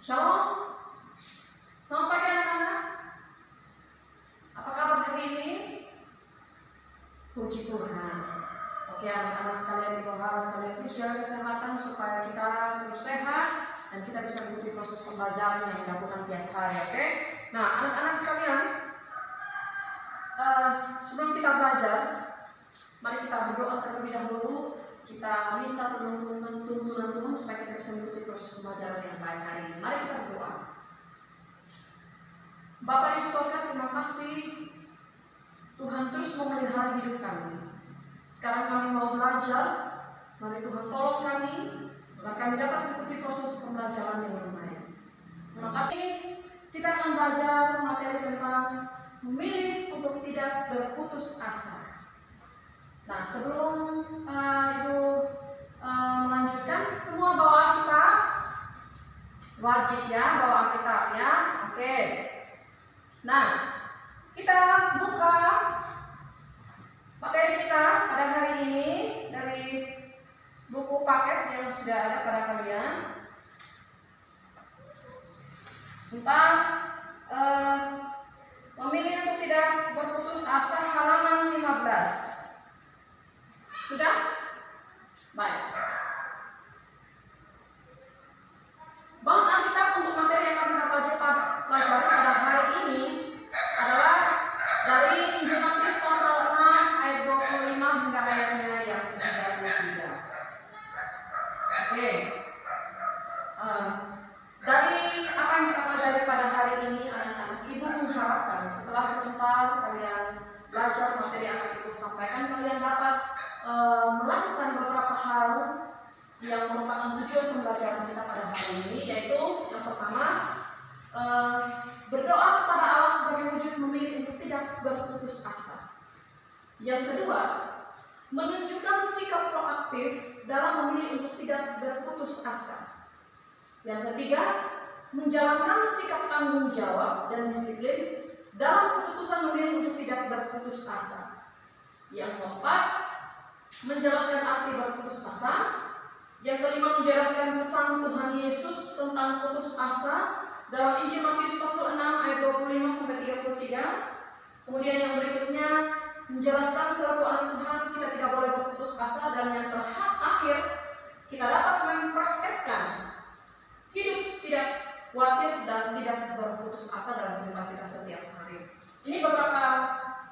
Shalom. Selamat pagi anak-anak. Apa kabar hari ini? Puji Tuhan. Oke anak-anak sekalian, di bawah kalian terus jaga kesehatan supaya kita terus sehat dan kita bisa mengikuti proses pembelajaran yang dilakukan tiap hari. Oke. Nah anak-anak sekalian, sebelum kita belajar, mari kita berdoa terlebih dahulu. Kita minta tuntunan Tuhan supaya kita bisa mengikuti proses pembelajaran yang baik hari ini. Mari kita berdoa. Bapa di surga, terima kasih Tuhan terus memelihara hidup kami. Sekarang kami mau belajar. Mari Tuhan tolong kami agar kami dapat mengikuti proses pembelajaran yang baik. Terima kasih. Kita akan belajar materi tentang memilih untuk tidak berputus asa. Nah, sebelum Ibu melanjutkan, semua bawa Alkitab, wajib ya bawa Alkitab ya. Oke. Nah, kita buka materi kita pada hari ini dari buku paket yang sudah ada pada kalian tentang memilih untuk tidak berputus asa, halaman 15. Sudah? Baik. Bahan Alkitab untuk materi yang akan kita pelajari pada hari ini adalah dari Injil Matius pasal 6 ayat 25 hingga ayatnya yang 33. Oke. Dari apa yang kita pelajari pada hari ini, anak-anak, Ibu mengharapkan setelah sebentar kalian belajar materi yang akan Ibu sampaikan, kalian dapat melakukan beberapa hal yang merupakan tujuan pembelajaran kita pada hari ini, yaitu yang pertama, berdoa kepada Allah sebagai wujud memilih untuk tidak berputus asa. Yang kedua, menunjukkan sikap proaktif dalam memilih untuk tidak berputus asa. Yang ketiga, menjalankan sikap tanggung jawab dan disiplin dalam keputusan memilih untuk tidak berputus asa. Yang keempat, menjelaskan arti berputus asa. Yang kelima, menjelaskan pesan Tuhan Yesus tentang putus asa dalam Injil Matius pasal 6 ayat 25 sampai 33. Kemudian yang berikutnya, menjelaskan selaku anak Tuhan kita tidak boleh berputus asa, dan yang terakhir, kita dapat mempraktekkan hidup tidak khawatir dan tidak berputus asa dalam kehidupan kita setiap hari. Ini beberapa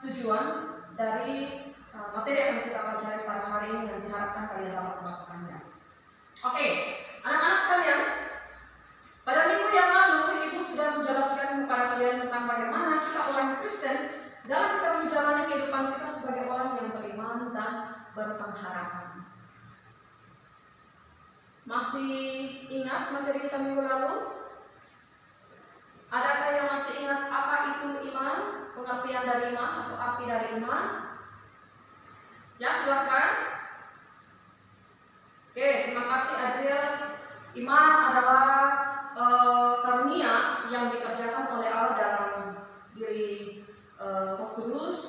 tujuan dari materi yang kita pelajari pada hari ini yang diharapkan kalian dapat melakukannya. Oke, anak-anak sekalian, pada minggu yang lalu Ibu sudah menjelaskan kepada kalian tentang bagaimana kita orang Kristen dalam kita menjalani kehidupan kita sebagai orang yang beriman dan berpengharapan. Masih ingat materi kita minggu lalu? Adakah yang masih ingat apa itu iman, pengertian dari iman atau arti dari iman? Ya, silakan. Oke, terima kasih Adriel. Iman adalah karunia yang dikerjakan oleh Allah dalam diri Roh Kudus.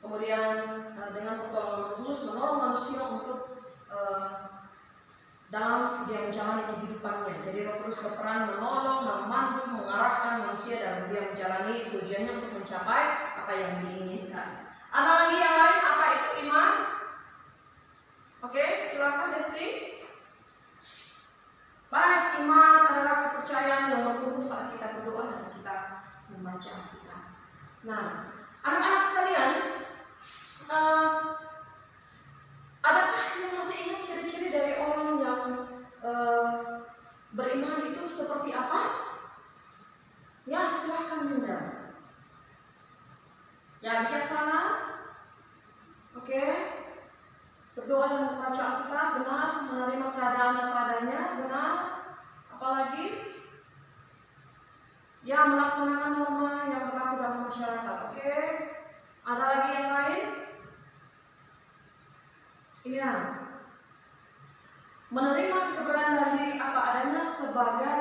Kemudian dengan pertolongan Roh Kudus menolong manusia untuk dalam dia menjalani kehidupannya. Jadi Roh Kudus berperan menolong, memandu, mengarahkan manusia dalam dia menjalani tujuannya untuk mencapai apa yang diinginkan. Ada lagi yang lain, apa itu iman? Oke, silakan Desti. Baik, iman adalah kepercayaan yang bertumbuh saat kita berdoa dan kita membaca Alkitab. Nah, anak-anak sekalian, adakah yang masih ingat ciri-ciri dari orang yang beriman itu seperti apa? Ya, silahkan Bunda. Ya, bijaksana. Oke. Berdoa dan membaca Alkitab, benar. Menerima keadaan yang padanya, benar. Apalagi? Ya, melaksanakan norma yang berlaku dalam masyarakat. Oke. Ada lagi yang lain? Iya. Menerima keberadaan diri apa adanya sebagai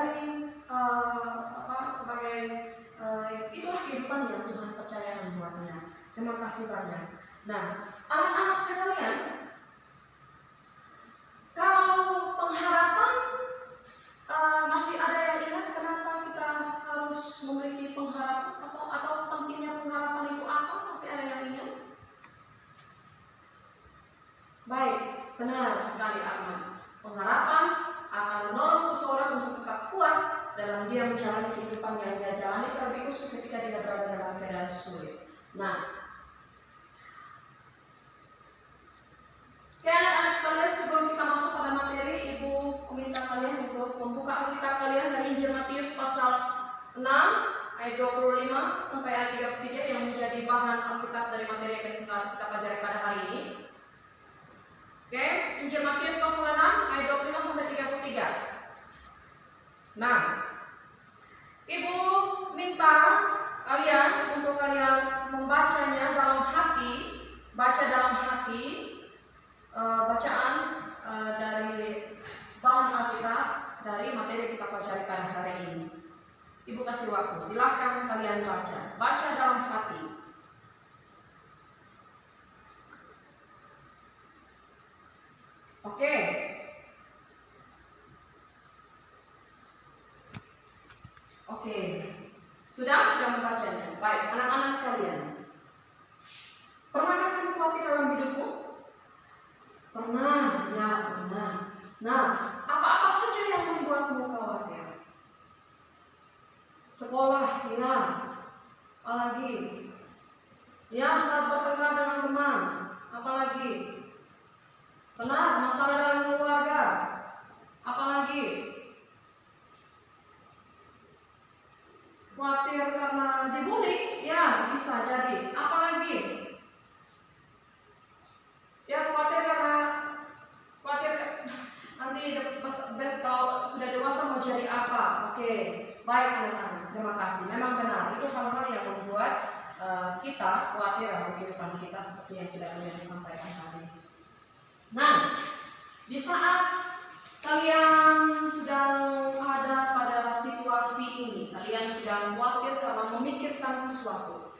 itulah kehidupan yang Tuhan percayakan buatnya. Terima kasih banyak. Nah, anak-anak sekalian, kalau pengharapan masih ada yang ingat harus memiliki pengharapan atau pentingnya pengharapan itu apa? Masih ada yang ingat? Baik, benar sekali Arman. Pengharapan akan mendorong seseorang untuk tetap kuat dalam dia menjalani kehidupan yang dia jalani, terlebih khusus ketika dia berada dalam keadaan sulit. Nah, anak-anak sekalian, sebelum kita masuk pada materi, Ibu meminta kalian untuk membuka Alkitab kalian dari Injil Matius pasal 6 ayat 25 sampai ayat 33 yang menjadi bahan Alkitab dari materi yang kita pelajari pada hari ini. Oke, Injil Matius pasal 6 ayat 25 sampai 33. Nah, Ibu minta kalian untuk kalian membacanya dalam hati, baca dalam hati bacaan dari bahan Alkitab dari materi yang kita pelajari pada hari ini. Ibu kasih waktu, silakan kalian baca dalam hati. Oke. Sudah membacanya. Baik, anak-anak sekalian. Pernahkah kamu khawatir dalam hidupmu? Pernah, ya pernah. Nah, apa-apa saja yang membuatmu khawatir? Sekolah, ya. Apalagi? Ya, saat bertengkar dengan teman. Apalagi? Benar, masalah dalam keluarga. Apalagi? Khawatir karena dibully? Ya, bisa jadi. Apalagi? Ya, khawatir nanti kalau sudah dewasa mau jadi apa? Oke, baik anak-anak, terima kasih. Memang benar, itu hal-hal yang membuat kita khawatir dalam kehidupan kita seperti yang sudah kalian sampaikan tadi. Nah, di saat kalian sedang ada pada situasi ini, kalian sedang khawatir karena memikirkan sesuatu.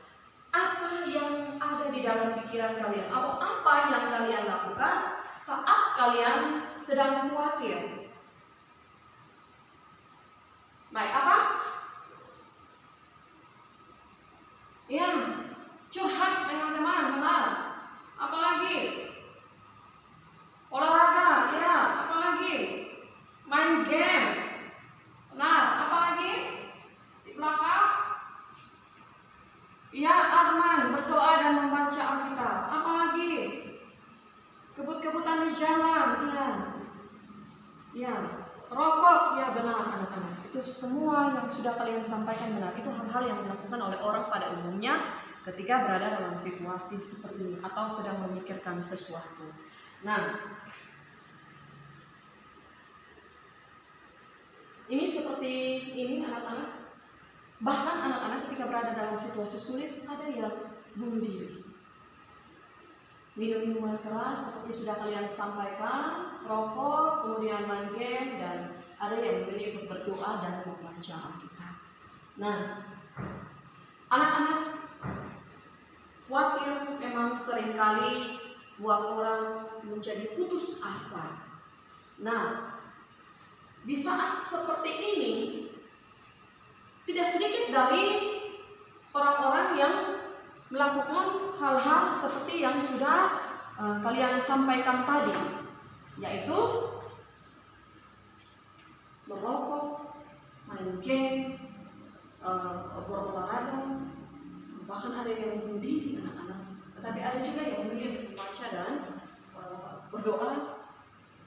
Apa yang ada di dalam pikiran kalian? Atau apa yang kalian lakukan saat kalian sedang khawatir? Baik, apa? Ya, curhat dengan teman, benar. Apalagi? Olahraga, ya. Apalagi? Main game. Benar, apalagi? Di belakang? Ya, Arman, berdoa dan membaca Alkitab. Apalagi? Kebut-kebutan di jalan, iya. Ya, rokok, ya benar anak-anak. Itu semua yang sudah kalian sampaikan benar. Itu hal-hal yang dilakukan oleh orang pada umumnya ketika berada dalam situasi seperti ini atau sedang memikirkan sesuatu. Nah, ini seperti ini anak-anak. Bahkan anak-anak ketika berada dalam situasi sulit ada yang bunuh diri. Minum minuman keras seperti sudah kalian sampaikan, rokok, kemudian main game, dan ada yang memilih untuk berdoa dan membaca Alkitab. Nah, anak-anak khawatir memang seringkali buat orang menjadi putus asa. Nah, di saat seperti ini tidak sedikit dari orang-orang yang melakukan hal-hal seperti yang sudah kalian sampaikan tadi, yaitu merokok, main game, berolahraga, bahkan ada yang bunuh diri anak-anak. Tetapi ada juga yang memilih membaca dan berdoa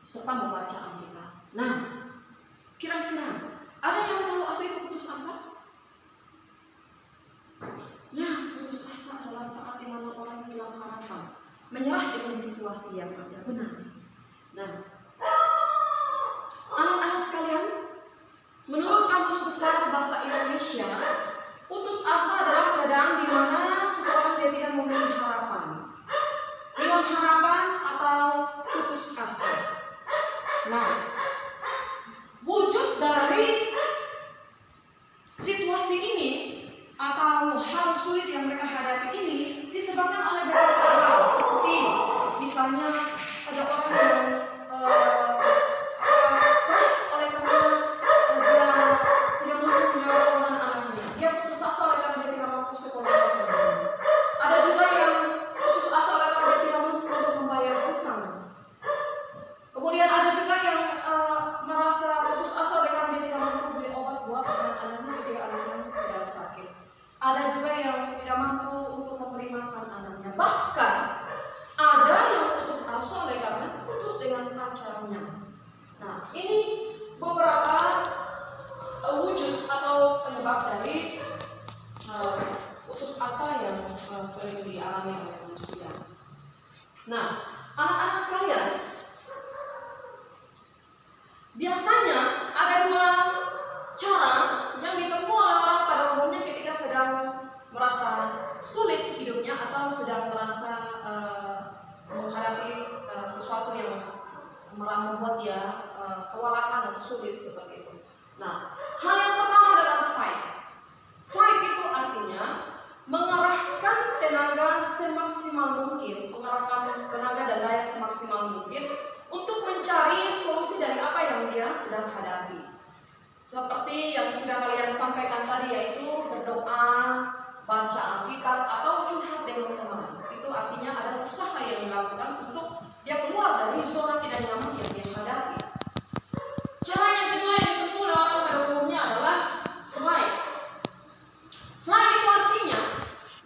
serta membaca Alkitab. Nah, kira-kira ada yang tahu apa itu putus asa? Ya, putus asa adalah saat di mana orang hilang harapan, menyerah dengan situasi yang ada. Benar. Nah, anak-anak sekalian, menurut Kamus Besar Bahasa Indonesia, putus asa adalah keadaan di mana seseorang dia tidak memiliki harapan, hilang harapan atau putus asa. Nah, wujud dari situasi ini atau hal sulit yang mereka hadapi ini disebabkan oleh beberapa hal, seperti misalnya ada orang yang stres oleh karena dia tidak mampu menjawab omongan anaknya, Nah, anak-anak sekalian, biasanya ada dua cara yang ditempuh oleh orang pada umumnya ketika sedang merasa sulit hidupnya atau sedang merasa menghadapi sesuatu yang membuat dia kewalahan atau sulit seperti itu. Nah, hal yang pertama adalah fight. Fight itu artinya mengerahkan tenaga semaksimal mungkin, mengerahkan tenaga dan daya semaksimal mungkin untuk mencari solusi dari apa yang dia sedang hadapi. Seperti yang sudah kalian sampaikan tadi, yaitu berdoa, baca Alkitab, atau curhat dengan teman. Itu artinya ada usaha yang dilakukan untuk dia keluar dari zona tidak nyaman yang dia hadapi. Cara yang kedua yang ditempuh oleh orang pada umumnya adalah flight. Flight itu artinya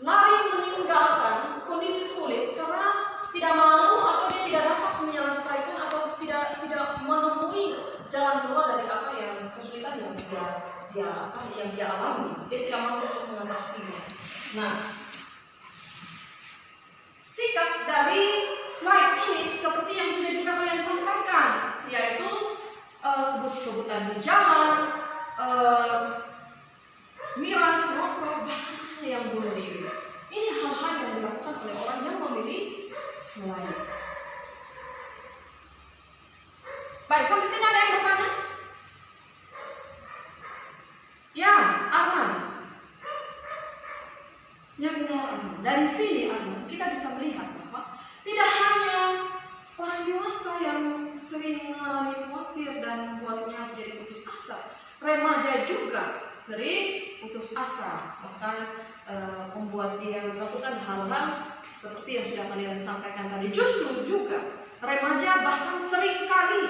lari meninggalkan kondisi sulit karena tidak mau atau dia tidak dapat menyelesaikan atau tidak menemui jalan keluar dari apa yang kesulitan yang dia alami. Dia tidak mampu untuk mengatasinya. Nah, sikap dari flight ini seperti yang sudah juga kalian sampaikan, yaitu kebut-kebutan di jalan, miras, rokok, bahkan yang bunuh diri. Ini hal-hal yang dilakukan oleh orang yang memilih flight. Baik, sampai sini ada yang bertanya? Ya, Arman. Ya benar, Arman. Dari sini, Arman, kita bisa melihat bahwa tidak hanya orang dewasa yang sering mengalami khawatir dan membuatnya menjadi putus asa, remaja juga sering putus asa, bahkan membuat dia melakukan hal-hal seperti yang sudah kalian sampaikan tadi. Justru juga remaja bahkan sering kali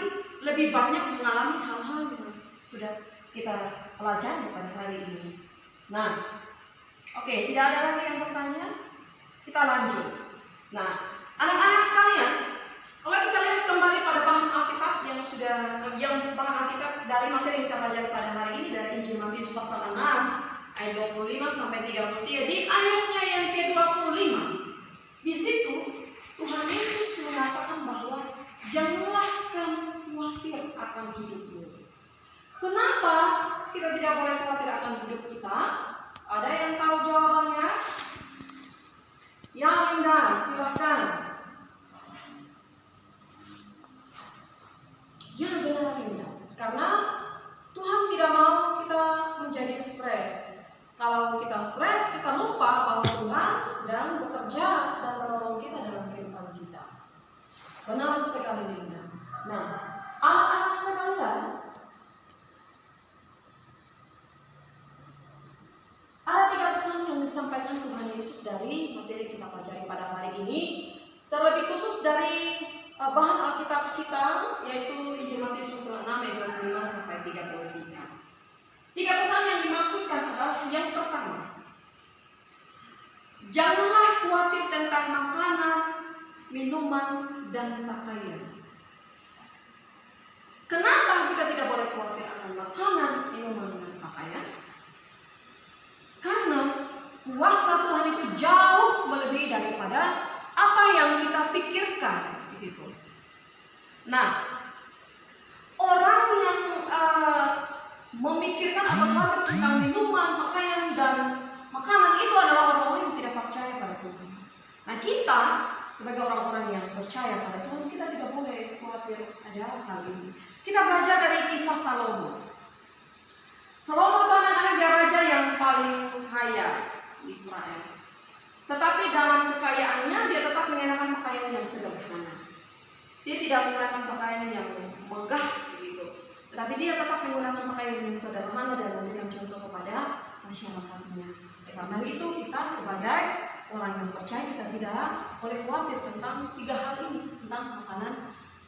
lebih banyak mengalami hal-hal yang sudah kita pelajari pada hari ini. Nah, oke, tidak ada lagi yang bertanya? Kita lanjut. Nah, anak-anak sekalian, kalau kita lihat kembali pada bahan Alkitab yang bahan Alkitab dari materi yang kita pelajari pada hari ini dari Injil Matius pasal 6 ayat 25 sampai 33, di ayatnya yang ke-25. Di situ Tuhan Yesus mengatakan bahwa janganlah kamu khawatir akan hidupmu. Kenapa kita tidak boleh khawatir akan hidup kita? Ada yang tahu jawabannya? Ya, Linda, silahkan. Ya, benar, Linda. Karena Tuhan tidak mau kita menjadi stres. Kalau kita stres, kita lupa bahwa Tuhan sedang bekerja dan menolong kita dalam kehidupan kita. Benar sekali, Linda. Nah, anak-anak sekalian, ada 3 pesan yang disampaikan Tuhan Yesus dari materi kita pelajari pada hari ini, terlebih khusus dari bahan Alkitab kita, yaitu Injil Matius pasal 6 ayat 25 sampai 33. 3 pesan yang dimaksudkan adalah yang pertama, janganlah khawatir tentang makanan, minuman, dan pakaian. Kenapa kita tidak boleh khawatir akan makanan, minuman, dan pakaian? Karena kuasa Tuhan itu jauh melebihi daripada apa yang kita pikirkan, gitu. Nah, orang yang memikirkan atau khawatir tentang minuman, pakaian, dan makanan itu adalah orang-orang yang tidak percaya pada Tuhan. Nah, kita sebagai orang-orang yang percaya pada Tuhan, kita tidak boleh khawatir ada hal ini. Kita belajar dari kisah Salomo. Salomo itu anak-anak raja yang paling kaya di Israel. Tetapi dalam kekayaannya dia tetap mengenakan pakaian yang sederhana. Dia tidak menggunakan pakaian yang megah begitu. Tetapi dia tetap menggunakan pakaian yang sederhana dan memberikan contoh kepada masyarakatnya. Karena itu kita sebagai orang yang percaya kita tidak boleh khawatir tentang 3 hal ini, tentang makanan,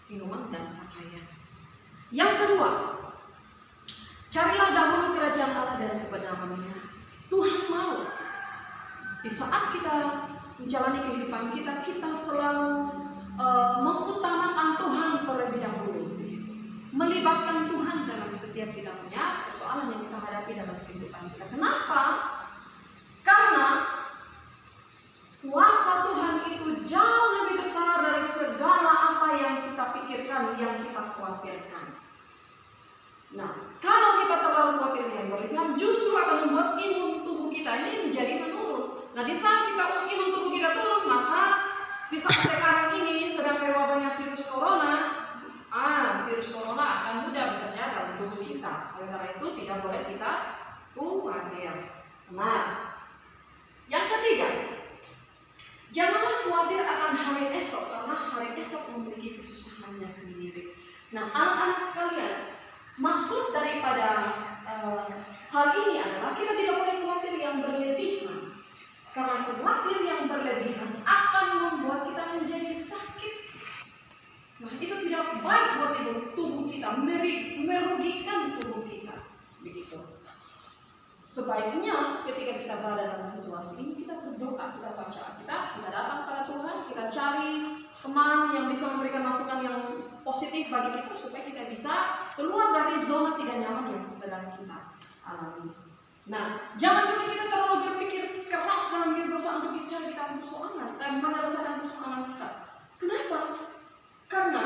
minuman, dan pakaian. Yang kedua, carilah dahulu kerajaan Allah dan kebenarannya. Tuhan mau di saat kita menjalani kehidupan kita, kita selalu mengutamakan Tuhan terlebih dahulu, melibatkan Tuhan dalam setiap kita punya persoalan yang kita hadapi dalam kehidupan kita. Kenapa? Karena kuasa Tuhan itu jauh lebih besar dari kita ini menjadi menurun. Nah, di saat kita imun tubuh kita turun, maka di saat sekarang ini sedang mewabahnya virus corona, virus corona akan mudah bekerja dalam tubuh kita. Oleh karena itu tidak boleh kita khawatir. Nah, yang ketiga, janganlah khawatir akan hari esok, karena hari esok memiliki kesusahannya sendiri. Nah, anak-anak sekalian, maksud daripada hal ini adalah kita tidak boleh khawatir yang berlebihan, karena khawatir yang berlebihan akan membuat kita menjadi sakit. Nah, itu tidak baik buat tubuh kita, merugikan tubuh kita. Begitu. Sebaiknya ketika kita berada dalam situasi ini, kita berdoa, kita baca Alkitab, kita datang kepada Tuhan, kita cari teman yang bisa memberikan masukan yang positif bagi kita supaya kita bisa keluar dari zona tidak nyaman yang sedang kita alami. Nah, jangan juga kita terlalu berpikir keras dalam diri berusaha untuk mencari kita persoalan dan menyelesaikan persoalan kita. Kenapa? Karena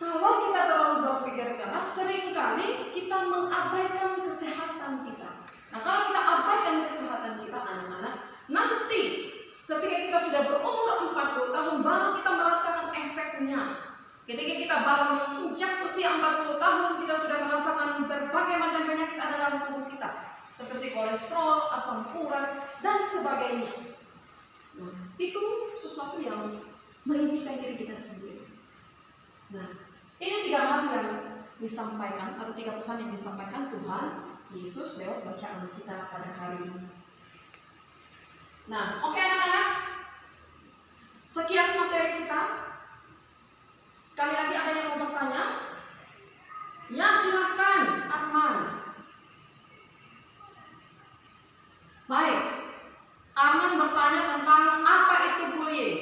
kalau kita terlalu berpikir keras, seringkali kita mengabaikan kesehatan kita. Nah, kalau kita abaikan kesehatan kita, anak-anak, nanti ketika kita sudah berumur 40 tahun, baru kita merasakan efeknya. Ketika kita baru menginjak usia 40 tahun, kita sudah merasakan berbagai macam penyakit ada dalam tubuh kita, seperti kolesterol, asam urat, dan sebagainya. Nah, itu sesuatu yang merugikan diri kita sendiri. Nah, ini 3 hal yang disampaikan atau 3 pesan yang disampaikan Tuhan Yesus lewat bacaan kita pada hari ini. Nah, oke anak-anak, sekian materi kita. Sekali lagi ada yang mau bertanya? Ya, silahkan Arman. Baik, Arman bertanya tentang apa itu bullying.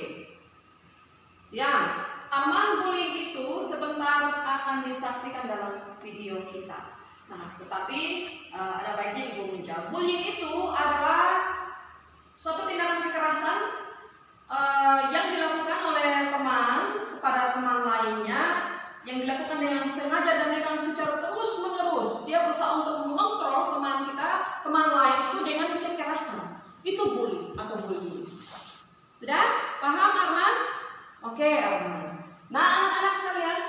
Ya, Arman, bullying itu sebentar akan disaksikan dalam video kita. Nah, tetapi ada baiknya Ibu menjawab. Bullying itu adalah suatu tindakan kekerasan yang dilakukan oleh teman kepada teman lainnya, yang dilakukan dengan sengaja dan dengan secara terus-menerus. Dia berusaha untuk mengontrol teman lain itu dengan kekerasan. Itu bullying atau bullying. Sudah? Paham Arman? Oke, Arman. Nah, anak-anak sekalian,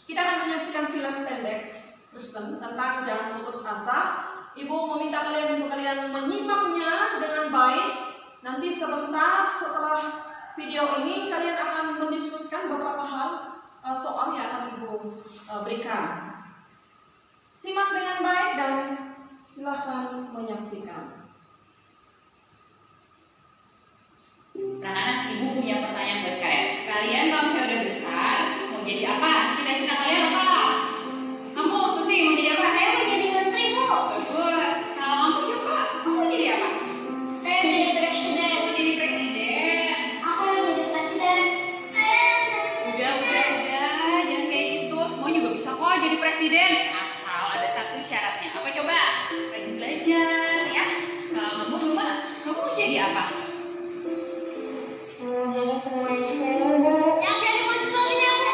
kita akan menyaksikan film pendek Kristen tentang jangan putus asa. Ibu meminta kalian untuk kalian menyimaknya dengan baik. Nanti sebentar setelah video ini kalian akan mendiskusikan beberapa hal soal yang akan Ibu berikan. Simak dengan baik dan silahkan menyaksikan. Nah, Ibu punya pertanyaan buat kalian. Kalian kalau misalnya udah besar, mau jadi apa? Cita-cita kalian apa? Kamu, Susi, mau jadi apa? Saya mau jadi menteri, Bu. Bagus. Kalau kamu juga, kamu mau jadi apa? Saya jadi presiden. Mau jadi presiden. Aku yang jadi presiden. Udah, jangan kayak gitu. Semua juga bisa kok jadi presiden. Asal ada satu syaratnya. Apa coba? Rajin belajar, ya. Kalau kamu coba, kamu mau jadi apa? Jadi pemain film, Bu. Yang jadi monsternya, Bu.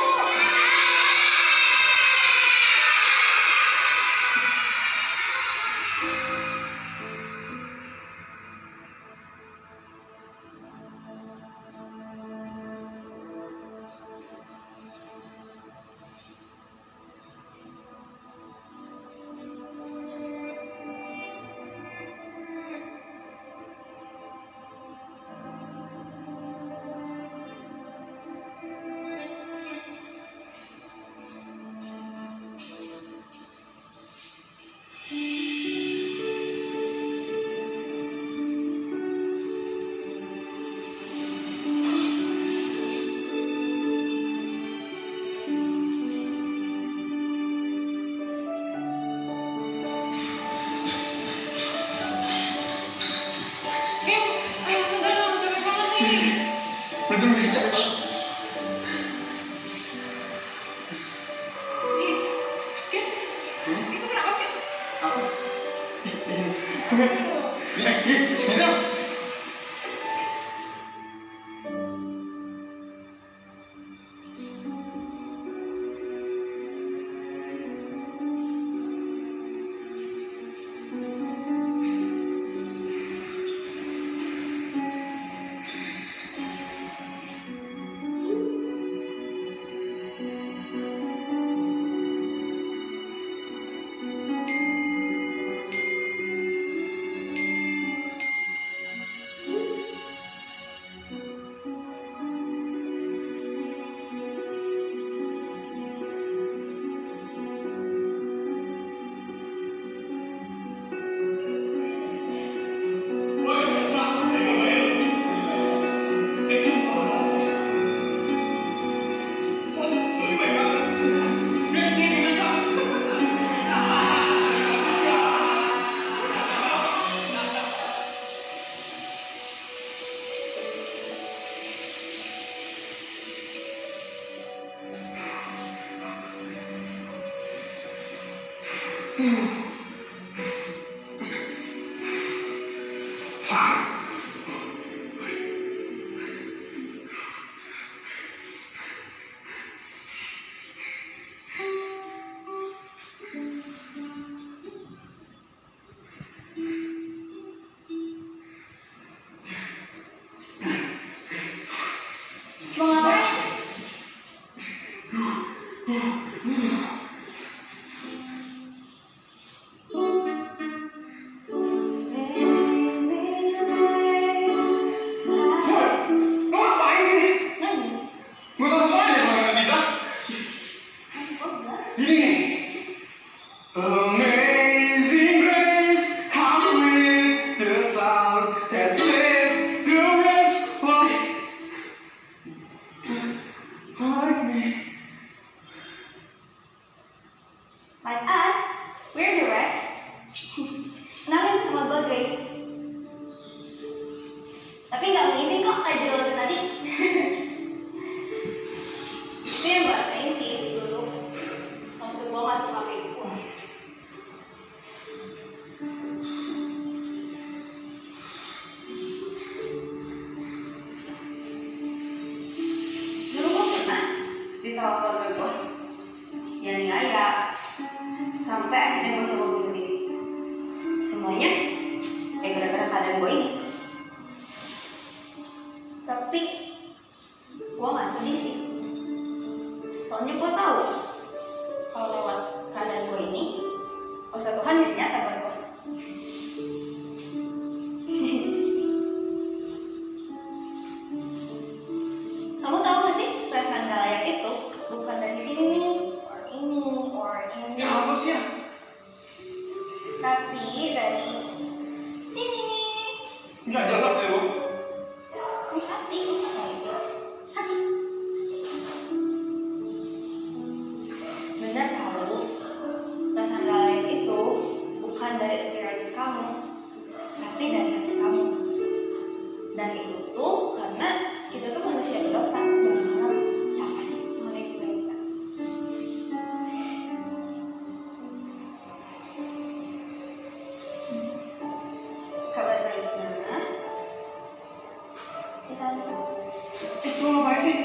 Itu kenapa sih? Bisa? Mau ngapain? Lo ngapain sih? Nyanyi. Gak usah sosokan deh kalau nggak bisa. Gini nih. Amazing Grace, how sweet the sound that saved the wretch like me. Like us, we're the rest. Kenalin sama gue Grace. Tapi nggak ngini kok kayak jual tadi. Itu yang gue rasain sih dulu. Waktu gue masih pakai gue. Dulu gue pernah ditolak keluarga gue. Ya niaya. Sampai akhirnya gue coba bunuh diri. Semuanya ya gara-gara keadaan gue ini. Tapi gue gak sedih sih. Soalnya gue tahu kalau lewat keadaan gue ini, kuasa Tuhan jadi nyata buat gue. Kamu tahu gak sih perasaan gak layak itu bukan dari sini, or ini. Ya apa sih ya? Tapi dari sini. Nggak jelas deh lo. Ini hati, hati. Benar tahu, perasaan gak layak itu bukan dari appearance kamu, tapi dari hati kamu. Dan itu tuh karena kita tuh manusia berdosa. Benar, siapa sih mereka? Kabar baiknya, kita Itu ngapain sih?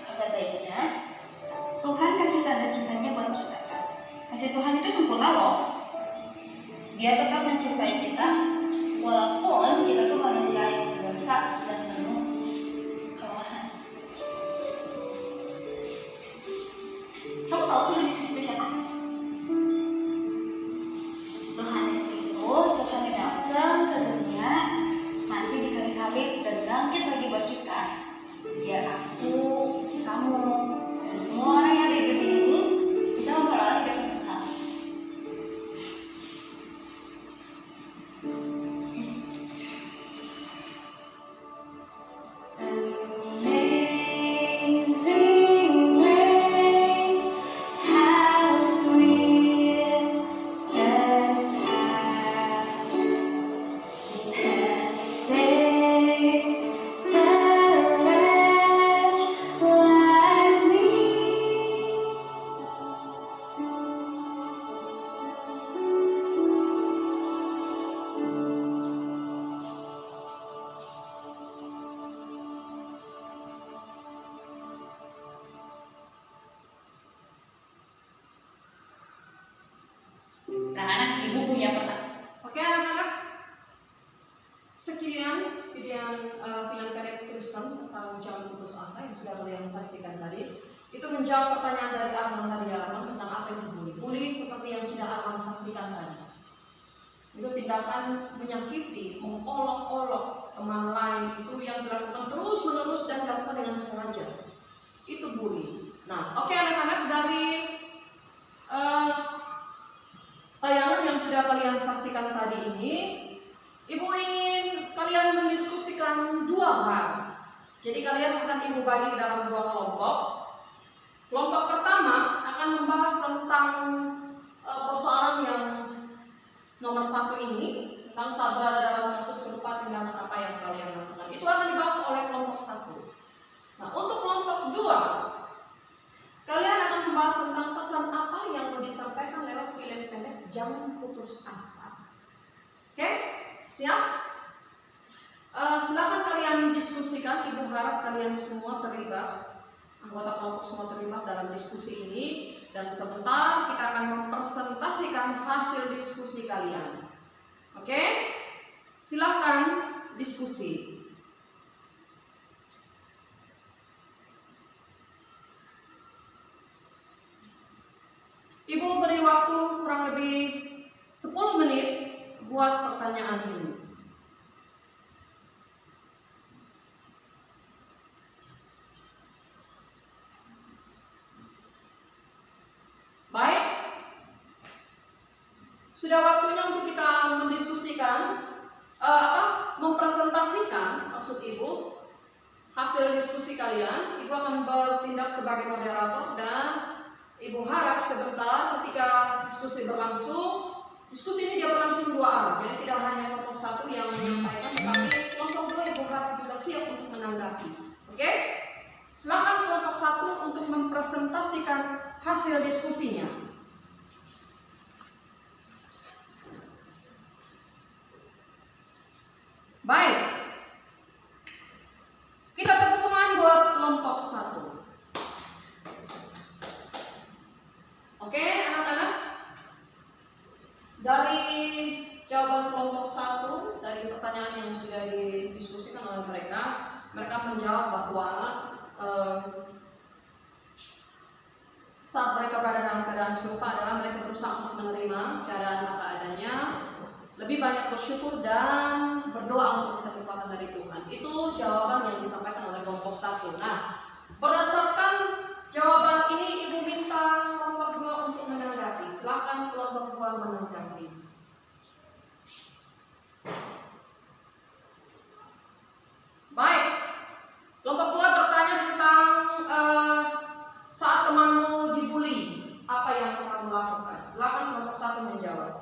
kabar baiknya, Tuhan kasih tanda cintanya buat kita. Kasih Tuhan itu sempurna loh. Dia tetap mencintai kita, walaupun kita tuh manusia yang berdosa dan penuh kelemahan. Kamu tahu Tuhan Yesus itu siapa? Tuhan Yesus itu Tuhan yang datang ke dunia, mati di kayu salib dan bangkit lagi buat kita. Biar aku, kamu, dan semua orang yang ada di dunia ini bisa memperoleh hidup yang kekal. Amazing grace, how sweet the sound that saved the wretch like me. Nah, anak ibu punya pertanyaan. Oke anak-anak, sekian video film pendek Kristen atau Jangan Putus Asa yang sudah kalian saksikan tadi. Itu menjawab pertanyaan dari Arman tentang apa itu bully. Bully seperti yang sudah Arman saksikan tadi. Itu tindakan menyakiti, mengolok-olok teman lain itu yang dilakukan terus-menerus dan dilakukan dengan sengaja. Itu bully. Nah, oke anak-anak, dari tayangan yang sudah kalian saksikan tadi ini, Ibu ingin kalian mendiskusikan dua hal. Jadi kalian akan Ibu bagi dalam dua kelompok. Kelompok pertama akan membahas tentang persoalan yang nomor satu ini, tentang saat berada dalam kasus serupa tindakan apa yang kalian lakukan. Itu akan dibahas oleh kelompok satu. Nah, untuk kelompok dua, kalian akan membahas membahas tentang pesan apa yang mau disampaikan lewat film pendek Jangan Putus Asa. Oke, siap? Silakan kalian diskusikan. Ibu harap kalian semua terlibat, anggota kelompok semua terlibat dalam diskusi ini. Dan sebentar kita akan mempresentasikan hasil diskusi kalian. Oke, silakan diskusi. Ibu beri waktu kurang lebih 10 menit buat pertanyaan ini. Baik, sudah waktunya untuk kita mendiskusikan, mempresentasikan maksud ibu hasil diskusi kalian. Ibu akan bertindak sebagai moderator dan ibu harap sebentar ketika diskusi berlangsung, diskusi ini dia berlangsung 2 arah, jadi tidak hanya kelompok 1 yang menyampaikan, tetapi kelompok 2 ibu harap juga siap untuk menanggapi. Oke? Silakan kelompok 1 untuk mempresentasikan hasil diskusinya. Baik, kita tepuk tangan buat kelompok 1. Oke, anak-anak, dari jawaban kelompok 1 dari pertanyaan yang sudah didiskusikan oleh mereka menjawab bahwa saat mereka berada dalam keadaan serupa adalah mereka berusaha untuk menerima keadaan apa adanya, lebih banyak bersyukur dan berdoa untuk minta kekuatan dari Tuhan. Itu jawaban yang disampaikan oleh kelompok 1. Nah, berdasarkan jawaban ini ibu minta kelompok 2 untuk menanggapi. Silakan kelompok 2 menanggapi. Baik, kelompok 2 bertanya tentang saat temanmu dibully, apa yang kamu lakukan? Silakan kelompok 1 menjawab.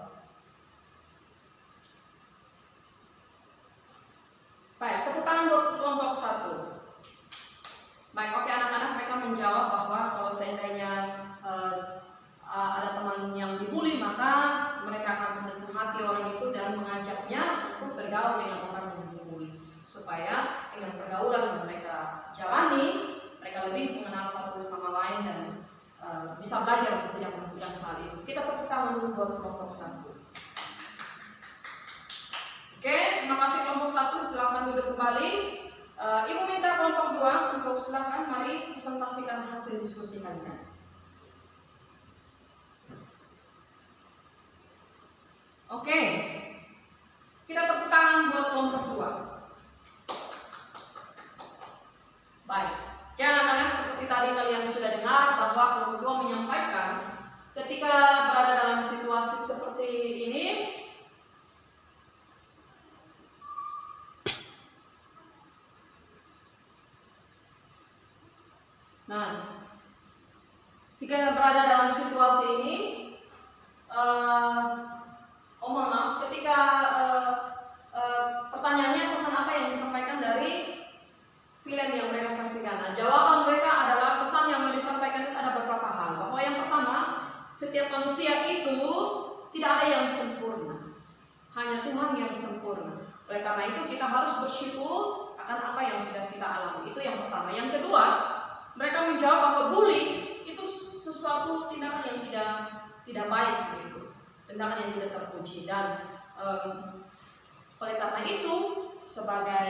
Baik, tepuk tangan buat kelompok 1. Baik, oke anak-anak, mereka menjawab bahwa kalau seandainya ada teman yang dibully, maka mereka akan menasihati orang itu dan mengajaknya untuk bergaul dengan orang yang dibully, supaya dengan pergaulan yang mereka jalani, mereka lebih mengenal satu sama lain dan bisa belajar untuk tidak melakukan hal itu. Kita tepuk tangan dulu buat kelompok 1. Oke, terima kasih kelompok 1. Silakan duduk kembali. Ibu minta kelompok 2 untuk silakan mari presentasikan hasil diskusi kalian. Oke, kita tepuk tangan buat kelompok 2. Baik, ya anak-anak, seperti tadi kalian sudah dengar bahwa kelompok 2 menyampaikan ketika berada dalam situasi seperti ini, ketika berada dalam situasi ini, mohon maaf, ketika pertanyaannya pesan apa yang disampaikan dari film yang mereka saksikan. Nah, jawaban mereka adalah pesan yang disampaikan itu ada beberapa hal. Bahwa yang pertama, setiap manusia itu tidak ada yang sempurna, hanya Tuhan yang sempurna. Oleh karena itu kita harus bersyukur akan apa yang sudah kita alami. Itu yang pertama. Yang kedua, mereka menjawab bahwa bully itu sesuatu tindakan yang tidak baik, gitu. Tindakan yang tidak terpuji. Dan oleh karena itu, sebagai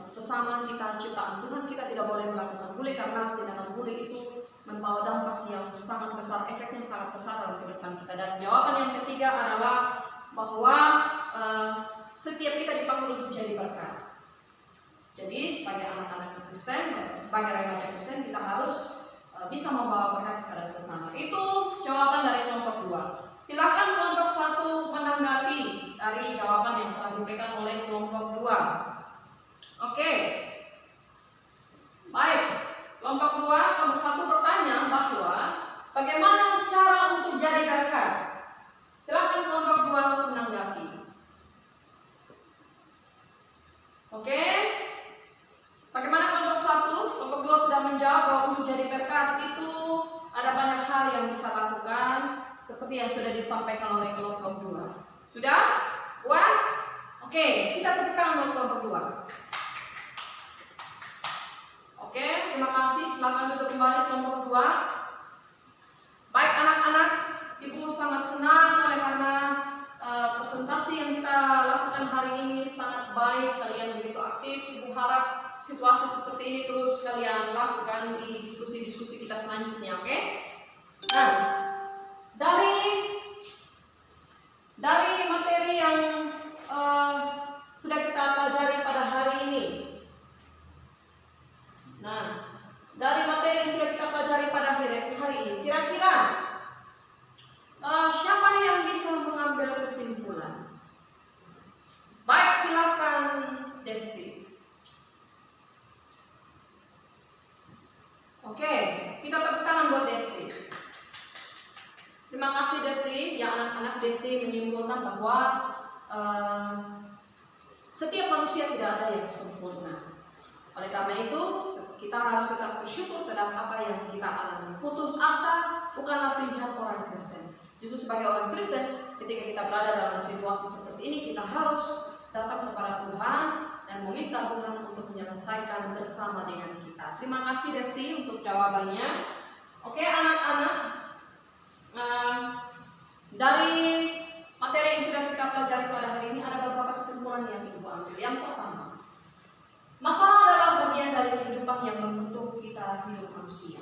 sesama kita ciptaan Tuhan, kita tidak boleh melakukan bully, karena tindakan bully itu membawa dampak yang sangat besar, efeknya sangat besar dalam kehidupan kita. Dan jawaban yang ketiga adalah bahwa setiap kita dipanggil untuk jadi berkat. Jadi sebagai anak-anak Kristen, sebagai remaja Kristen, kita harus bisa membawa berkat kepada sesama. Itu jawaban dari kelompok 2. Silakan kelompok 1 menanggapi dari jawaban yang telah diberikan oleh kelompok 2. Oke, baik. Kelompok 2, kelompok 1 bertanya bahwa bagaimana cara untuk jadi berkat. Silakan kelompok 2 menanggapi. Oke, bagaimana kelompok 1? Kelompok 2 sudah menjawab bahwa untuk jadi berkat itu ada seperti yang sudah disampaikan oleh kelompok 2. Sudah? Puas? Oke, kita tepuk tangan buat kelompok 2. Oke, terima kasih. Silakan duduk kembali kelompok 2. Baik anak-anak, Ibu sangat senang oleh karena presentasi yang kita lakukan hari ini sangat baik. Kalian begitu aktif. Ibu harap situasi seperti ini terus kalian lakukan di diskusi-diskusi kita selanjutnya, oke? Nah, dari materi yang sudah kita pelajari pada hari ini. Nah, dari materi yang sudah kita pelajari pada hari ini, kira-kira siapa yang bisa mengambil kesimpulan? Baik, silakan Desti. Oke, kita tepuk tangan buat Desti. Terima kasih Desti. Ya anak-anak, Desti menyimpulkan bahwa setiap manusia tidak ada yang sempurna. Oleh karena itu, kita harus tetap bersyukur terhadap apa yang kita alami. Putus asa bukanlah pilihan orang Kristen. Justru sebagai orang Kristen, ketika kita berada dalam situasi seperti ini, kita harus datang kepada Tuhan dan meminta Tuhan untuk menyelesaikan bersama dengan kita. Terima kasih Desti untuk jawabannya. Oke anak-anak, dari materi yang sudah kita pelajari pada hari ini ada beberapa kesimpulan yang Ibu ambil. Yang pertama, masalah adalah bagian dari kehidupan yang membentuk kita hidup manusia.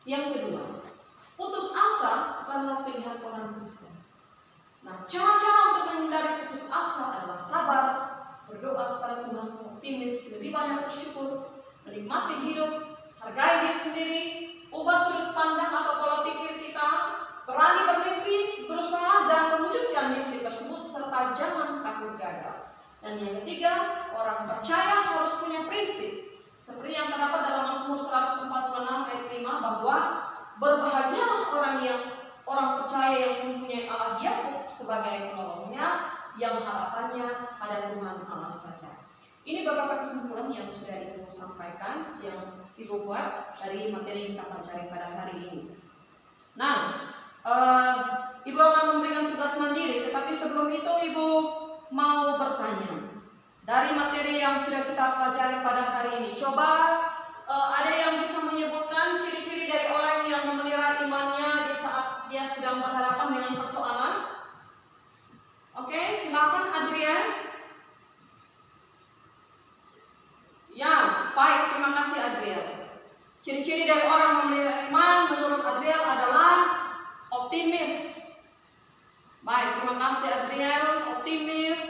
Yang kedua, putus asa bukanlah pilihan orang Kristen. Nah, cara-cara untuk menghindari putus asa adalah sabar, berdoa kepada Tuhan, optimis, lebih banyak bersyukur, menikmati hidup, hargai diri sendiri, ubah sudut pandang atau pola pikir kita, berani bermimpi, berusaha dan mewujudkan mimpi tersebut, serta jangan takut gagal. Dan yang ketiga, orang percaya harus punya prinsip, seperti yang terdapat dalam Mazmur 146 ayat 5 bahwa berbahagialah orang percaya yang mempunyai Allah Yakub sebagai penolongnya, yang harapannya pada Tuhan Allah saja. Ini beberapa kesimpulan yang sudah Ibu sampaikan, yang Ibu buat dari materi yang kita pelajari pada hari ini. Nah, Ibu akan memberikan tugas mandiri, tetapi sebelum itu Ibu mau bertanya. Dari materi yang sudah kita pelajari pada hari ini, coba ada yang bisa menyebutkan ciri-ciri dari orang yang memelihara imannya di saat dia sedang berhadapan dengan persoalan? Oke, silakan Adrian. Ya, baik, terima kasih Adrian. Ciri-ciri dari orang memelihara iman menurut Adrian adalah optimis. Baik, terima kasih Adrian. Optimis,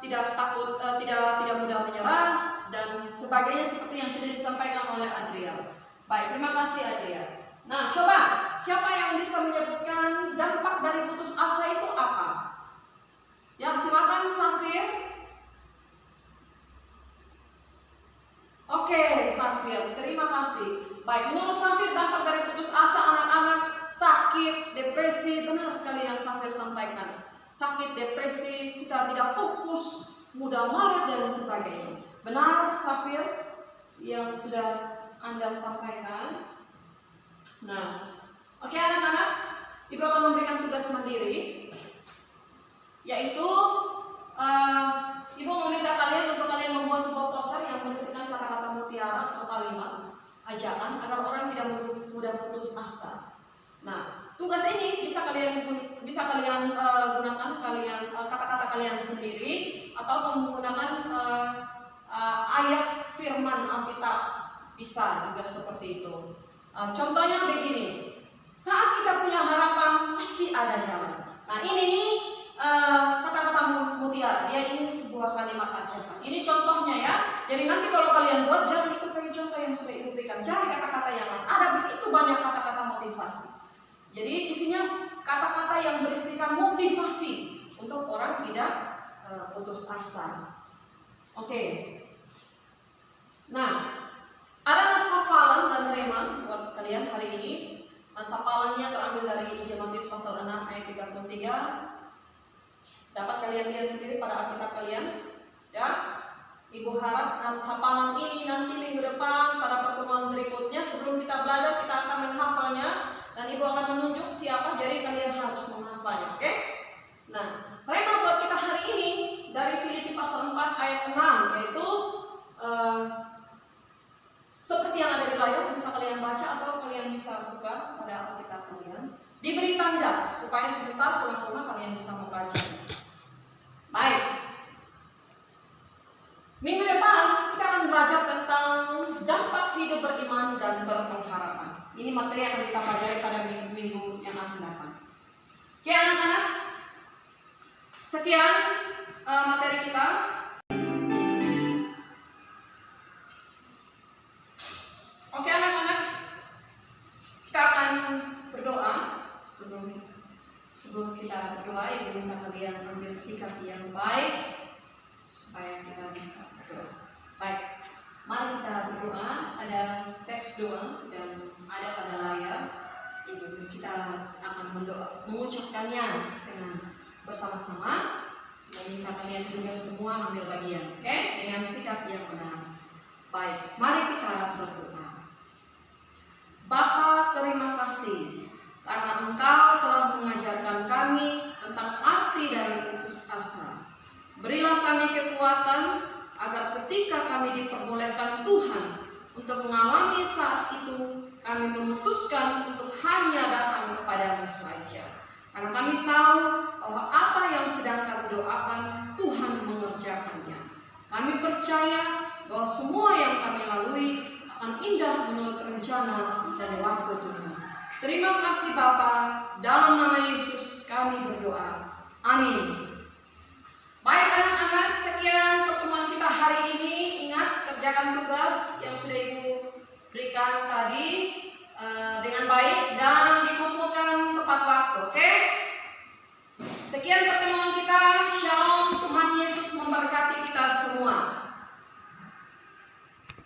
tidak takut, tidak mudah menyerah dan sebagainya seperti yang sudah disampaikan oleh Adrian. Baik, terima kasih Adrian. Nah, coba siapa yang bisa menyebutkan dampak dari putus asa itu apa? Ya, silakan Safir. Oke, Safir, terima kasih. Baik, menurut Safir dampak dari putus asa anak-anak sakit, depresi, benar sekali yang Safir sampaikan. Sakit, depresi, kita tidak fokus, mudah marah dan sebagainya. Benar Safir yang sudah Anda sampaikan. Nah, oke anak-anak, Ibu akan memberikan tugas mandiri, yaitu Ibu meminta kalian untuk kalian membuat sebuah poster yang berisikan kata-kata mutiara atau kalimat ajakan agar orang tidak mudah putus asa. Nah, tugas ini bisa kalian gunakan kata-kata kalian sendiri atau menggunakan ayat firman Alkitab, bisa juga seperti itu. Contohnya begini, saat kita punya harapan pasti ada jalan. Nah ini nih kata-kata mutiara, dia ini sebuah kalimat ajakan. Ini contohnya ya. Jadi nanti kalau kalian buat jangan ikut pakai contoh yang sudah Ibu berikan, cari kata-kata yang lain. Ada begitu banyak kata-kata motivasi. Jadi isinya kata-kata yang berisikan motivasi untuk orang tidak putus asa. Oke. Nah, ada nats hafalan dan rema buat kalian hari ini. Nats hafalannya terambil dari Injil Matius pasal 6 ayat 33. Dapat kalian lihat sendiri pada Alkitab kalian. Ya. Ibu harap nats hafalan ini nanti minggu depan pada pertemuan berikutnya sebelum kita belajar kita akan menghafalnya. dan Ibu akan menunjuk siapa, jadi kalian harus menghafalnya, oke? Nah, rema buat kita hari ini dari Filipi pasal 4 ayat 6, yaitu seperti yang ada di layar, bisa kalian baca atau kalian bisa buka pada Alkitab kalian. Diberi tanda supaya sebentar pulang rumah kalian bisa membaca. Baik. Minggu depan kita akan belajar tentang dampak hidup beriman dan berpengharapan. Ini materi yang akan kita pelajari pada minggu yang akan datang. Oke anak-anak, sekian materi kita. Oke anak-anak, kita akan berdoa. Sebelum kita berdoa, Ibu minta kalian ambil sikap yang baik supaya kita bisa berdoa. Baik, mari kita berdoa. Ada teks doa dan ada pada layar. Ibu kita akan berdoa, mengucapkannya dengan bersama-sama. Dan minta kalian juga semua ambil bagian, oke? Dengan sikap yang benar. Baik, mari kita berdoa. Bapa, terima kasih karena Engkau telah mengajarkan kami tentang arti dari putus asa. Berilah kami kekuatan agar ketika kami diperbolehkan Tuhan untuk mengalami saat itu, kami memutuskan untuk hanya datang kepadamu saja. Karena kami tahu bahwa apa yang sedang kami doakan, Tuhan mengerjakannya. Kami percaya bahwa semua yang kami lalui akan indah menurut rencana dan waktu Tuhan. Terima kasih Bapa, dalam nama Yesus kami berdoa. Amin. Baik anak-anak, sekian pertemuan kita hari ini. Ingat, kerjakan tugas yang sudah Ibu berikan tadi dengan baik dan dikumpulkan tepat waktu, oke? Sekian pertemuan